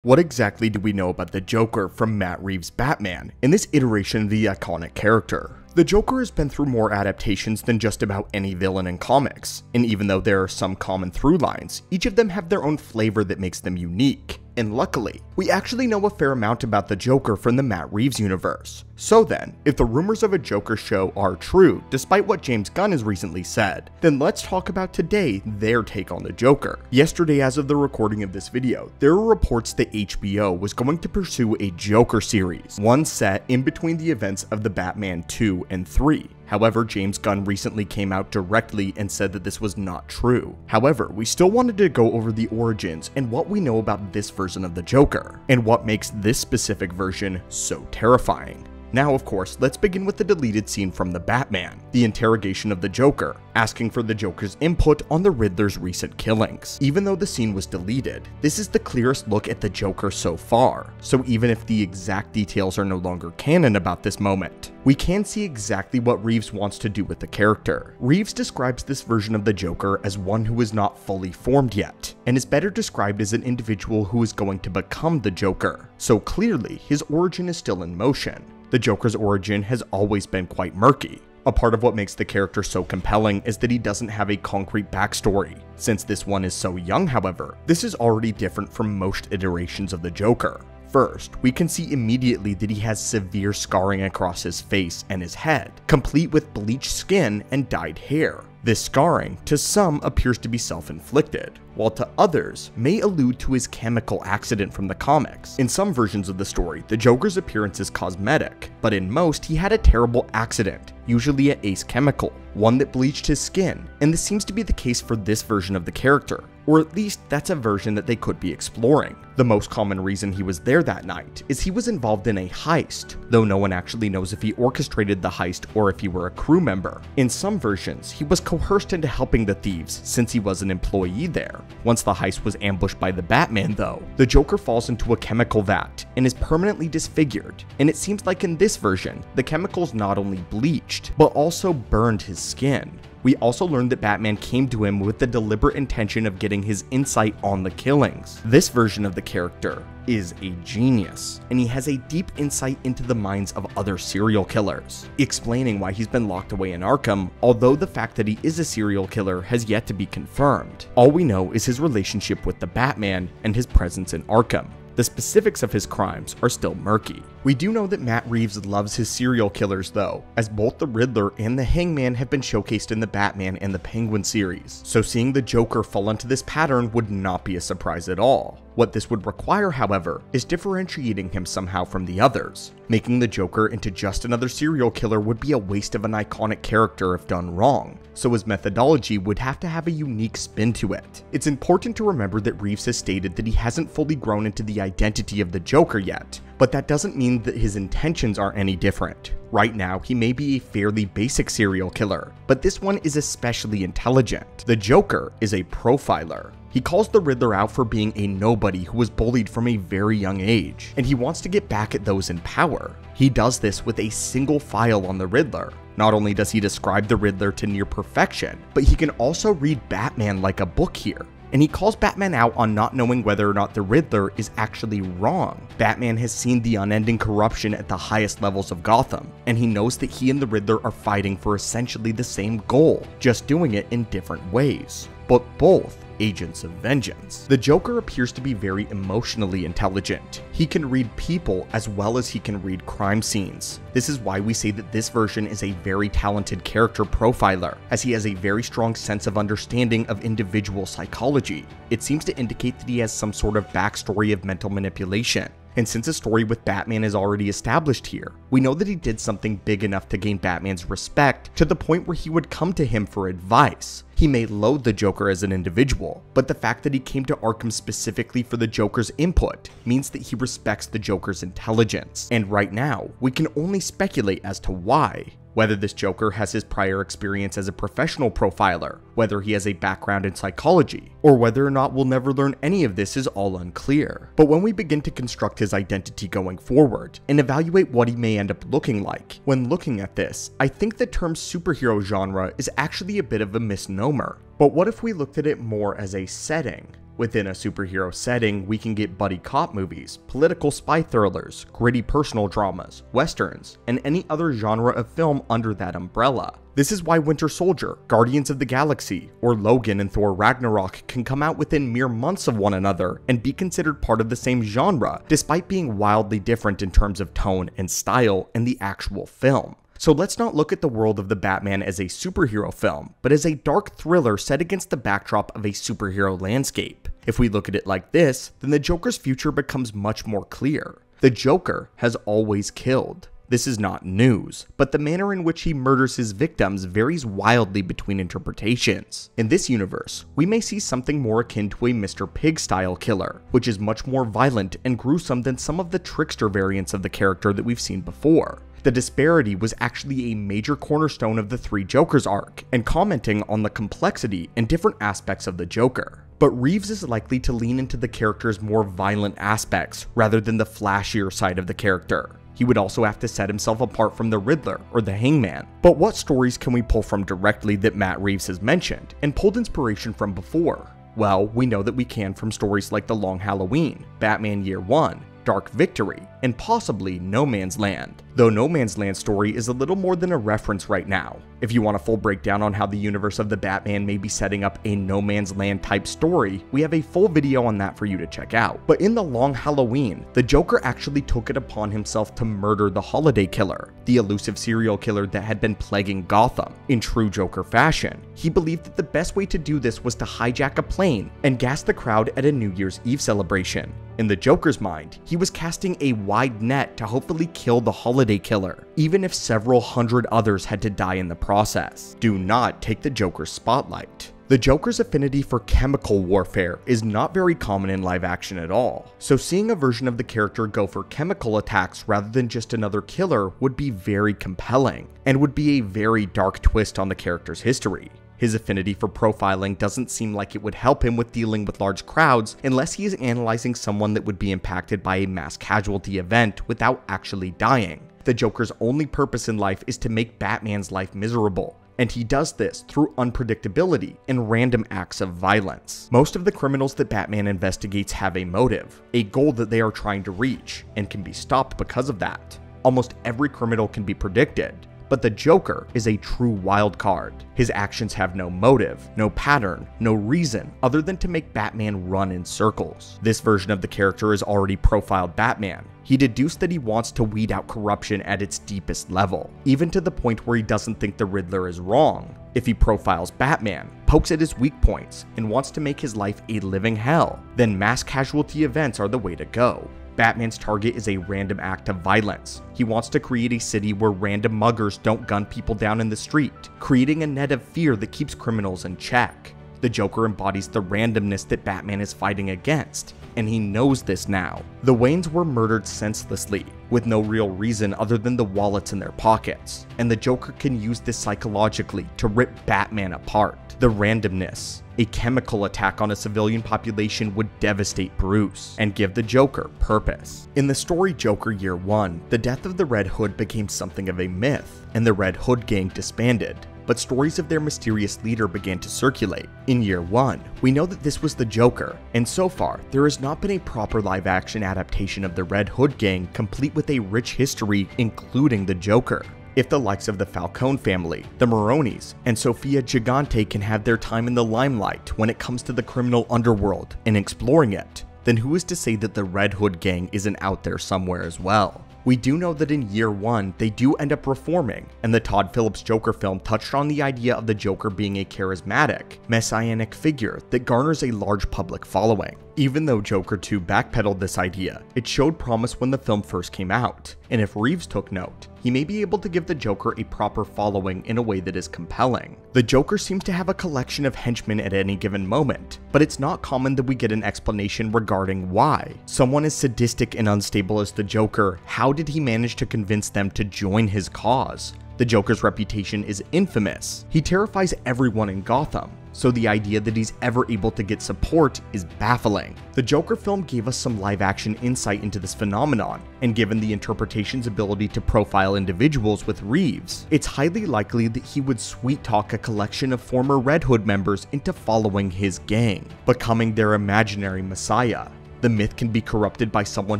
What exactly do we know about the Joker from Matt Reeves' Batman in this iteration of the iconic character? The Joker has been through more adaptations than just about any villain in comics, and even though there are some common through lines, each of them have their own flavor that makes them unique. And luckily, we actually know a fair amount about the Joker from the Matt Reeves universe. So then, if the rumors of a Joker show are true, despite what James Gunn has recently said, then let's talk about today their take on the Joker. Yesterday, as of the recording of this video, there were reports that HBO was going to pursue a Joker series, one set in between the events of the Batman 2 and 3. However, James Gunn recently came out directly and said that this was not true. However, we still wanted to go over the origins and what we know about this version of the Joker, and what makes this specific version so terrifying. Now, of course, let's begin with the deleted scene from the Batman, the interrogation of the Joker, asking for the Joker's input on the Riddler's recent killings. Even though the scene was deleted, this is the clearest look at the Joker so far, so even if the exact details are no longer canon about this moment, we can see exactly what Reeves wants to do with the character. Reeves describes this version of the Joker as one who is not fully formed yet, and is better described as an individual who is going to become the Joker, so clearly his origin is still in motion. The Joker's origin has always been quite murky. A part of what makes the character so compelling is that he doesn't have a concrete backstory. Since this one is so young, however, this is already different from most iterations of the Joker. First, we can see immediately that he has severe scarring across his face and his head, complete with bleached skin and dyed hair. This scarring, to some, appears to be self-inflicted, while to others may allude to his chemical accident from the comics. In some versions of the story, the Joker's appearance is cosmetic, but in most, he had a terrible accident, usually at Ace Chemical, one that bleached his skin, and this seems to be the case for this version of the character, or at least that's a version that they could be exploring. The most common reason he was there that night is he was involved in a heist, though no one actually knows if he orchestrated the heist or if he were a crew member. In some versions, he was coerced into helping the thieves since he was an employee there. Once the heist was ambushed by the Batman though, the Joker falls into a chemical vat and is permanently disfigured, and it seems like in this version, the chemicals not only bleached, but also burned his skin. We also learned that Batman came to him with the deliberate intention of getting his insight on the killings. This version of the character is a genius, and he has a deep insight into the minds of other serial killers, explaining why he's been locked away in Arkham, although the fact that he is a serial killer has yet to be confirmed. All we know is his relationship with the Batman and his presence in Arkham. The specifics of his crimes are still murky. We do know that Matt Reeves loves his serial killers though, as both the Riddler and the Hangman have been showcased in the Batman and the Penguin series, so seeing the Joker fall into this pattern would not be a surprise at all. What this would require, however, is differentiating him somehow from the others. Making the Joker into just another serial killer would be a waste of an iconic character if done wrong, so his methodology would have to have a unique spin to it. It's important to remember that Reeves has stated that he hasn't fully grown into the identity of the Joker yet, but that doesn't mean that his intentions are any different. Right now, he may be a fairly basic serial killer, but this one is especially intelligent. The Joker is a profiler. He calls the Riddler out for being a nobody who was bullied from a very young age, and he wants to get back at those in power. He does this with a single file on the Riddler. Not only does he describe the Riddler to near perfection, but he can also read Batman like a book here. And he calls Batman out on not knowing whether or not the Riddler is actually wrong. Batman has seen the unending corruption at the highest levels of Gotham, and he knows that he and the Riddler are fighting for essentially the same goal, just doing it in different ways, but both agents of vengeance. The Joker appears to be very emotionally intelligent. He can read people as well as he can read crime scenes. This is why we say that this version is a very talented character profiler, as he has a very strong sense of understanding of individual psychology. It seems to indicate that he has some sort of backstory of mental manipulation. And since a story with Batman is already established here, we know that he did something big enough to gain Batman's respect to the point where he would come to him for advice. He may loathe the Joker as an individual, but the fact that he came to Arkham specifically for the Joker's input means that he respects the Joker's intelligence. And right now, we can only speculate as to why. Whether this Joker has his prior experience as a professional profiler, whether he has a background in psychology, or whether or not we'll never learn any of this is all unclear. But when we begin to construct his identity going forward, and evaluate what he may end up looking like, when looking at this, I think the term superhero genre is actually a bit of a misnomer. But what if we looked at it more as a setting? Within a superhero setting, we can get buddy cop movies, political spy thrillers, gritty personal dramas, westerns, and any other genre of film under that umbrella. This is why Winter Soldier, Guardians of the Galaxy, or Logan and Thor Ragnarok can come out within mere months of one another and be considered part of the same genre, despite being wildly different in terms of tone and style in the actual film. So let's not look at the world of the Batman as a superhero film, but as a dark thriller set against the backdrop of a superhero landscape. If we look at it like this, then the Joker's future becomes much more clear. The Joker has always killed. This is not news, but the manner in which he murders his victims varies wildly between interpretations. In this universe, we may see something more akin to a Mr. Pig-style killer, which is much more violent and gruesome than some of the trickster variants of the character that we've seen before. The disparity was actually a major cornerstone of the Three Jokers arc, and commenting on the complexity and different aspects of the Joker. But Reeves is likely to lean into the character's more violent aspects rather than the flashier side of the character. He would also have to set himself apart from the Riddler or the Hangman. But what stories can we pull from directly that Matt Reeves has mentioned and pulled inspiration from before? Well, we know that we can from stories like The Long Halloween, Batman Year One, Dark Victory, and possibly No Man's Land. Though No Man's Land story is a little more than a reference right now. If you want a full breakdown on how the universe of the Batman may be setting up a No Man's Land type story, we have a full video on that for you to check out. But in The Long Halloween, the Joker actually took it upon himself to murder the Holiday Killer, the elusive serial killer that had been plaguing Gotham. In true Joker fashion, he believed that the best way to do this was to hijack a plane and gas the crowd at a New Year's Eve celebration. In the Joker's mind, he was casting a wide net to hopefully kill the Holiday Killer, even if several hundred others had to die in the process. Do not take the Joker's spotlight. The Joker's affinity for chemical warfare is not very common in live action at all, so seeing a version of the character go for chemical attacks rather than just another killer would be very compelling, and would be a very dark twist on the character's history. His affinity for profiling doesn't seem like it would help him with dealing with large crowds unless he is analyzing someone that would be impacted by a mass casualty event without actually dying. The Joker's only purpose in life is to make Batman's life miserable, and he does this through unpredictability and random acts of violence. Most of the criminals that Batman investigates have a motive, a goal that they are trying to reach, and can be stopped because of that. Almost every criminal can be predicted, but the Joker is a true wild card. His actions have no motive, no pattern, no reason other than to make Batman run in circles. This version of the character has already profiled Batman. He deduced that he wants to weed out corruption at its deepest level, even to the point where he doesn't think the Riddler is wrong. If he profiles Batman, pokes at his weak points, and wants to make his life a living hell, then mass casualty events are the way to go. Batman's target is a random act of violence. He wants to create a city where random muggers don't gun people down in the street, creating a net of fear that keeps criminals in check. The Joker embodies the randomness that Batman is fighting against, and he knows this now. The Waynes were murdered senselessly, with no real reason other than the wallets in their pockets, and the Joker can use this psychologically to rip Batman apart. The randomness. A chemical attack on a civilian population would devastate Bruce, and give the Joker purpose. In the story Joker Year One, the death of the Red Hood became something of a myth, and the Red Hood gang disbanded. But stories of their mysterious leader began to circulate. In Year One, we know that this was the Joker, and so far, there has not been a proper live-action adaptation of the Red Hood gang complete with a rich history including the Joker. If the likes of the Falcone family, the Maronis, and Sofia Gigante can have their time in the limelight when it comes to the criminal underworld and exploring it, then who is to say that the Red Hood gang isn't out there somewhere as well? We do know that in Year One, they do end up reforming, and the Todd Phillips Joker film touched on the idea of the Joker being a charismatic, messianic figure that garners a large public following. Even though Joker 2 backpedaled this idea, it showed promise when the film first came out, and if Reeves took note, he may be able to give the Joker a proper following in a way that is compelling. The Joker seems to have a collection of henchmen at any given moment, but it's not common that we get an explanation regarding why. Someone as sadistic and unstable as the Joker, how did he manage to convince them to join his cause? The Joker's reputation is infamous. He terrifies everyone in Gotham. so the idea that he's ever able to get support is baffling. The Joker film gave us some live-action insight into this phenomenon, and given the interpretation's ability to profile individuals with Reeves, it's highly likely that he would sweet-talk a collection of former Red Hood members into following his gang, becoming their imaginary messiah. The myth can be corrupted by someone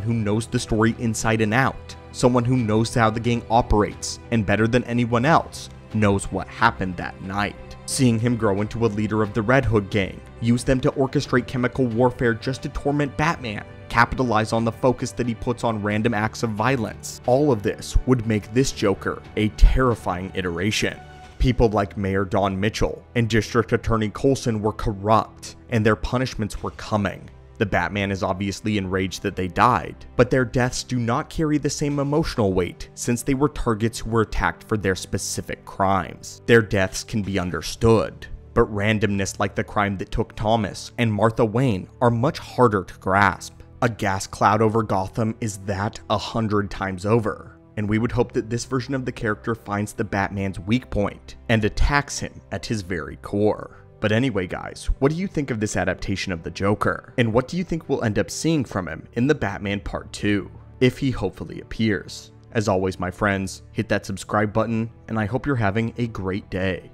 who knows the story inside and out, someone who knows how the gang operates, and better than anyone else, knows what happened that night. Seeing him grow into a leader of the Red Hood gang, use them to orchestrate chemical warfare just to torment Batman, capitalize on the focus that he puts on random acts of violence. All of this would make this Joker a terrifying iteration. People like Mayor Don Mitchell and District Attorney Coulson were corrupt, and their punishments were coming. The Batman is obviously enraged that they died, but their deaths do not carry the same emotional weight since they were targets who were attacked for their specific crimes. Their deaths can be understood, but randomness like the crime that took Thomas and Martha Wayne are much harder to grasp. A gas cloud over Gotham is that 100 times over, and we would hope that this version of the character finds the Batman's weak point and attacks him at his very core. But anyway guys, what do you think of this adaptation of the Joker? And what do you think we'll end up seeing from him in the Batman Part 2, if he hopefully appears? As always my friends, hit that subscribe button, and I hope you're having a great day.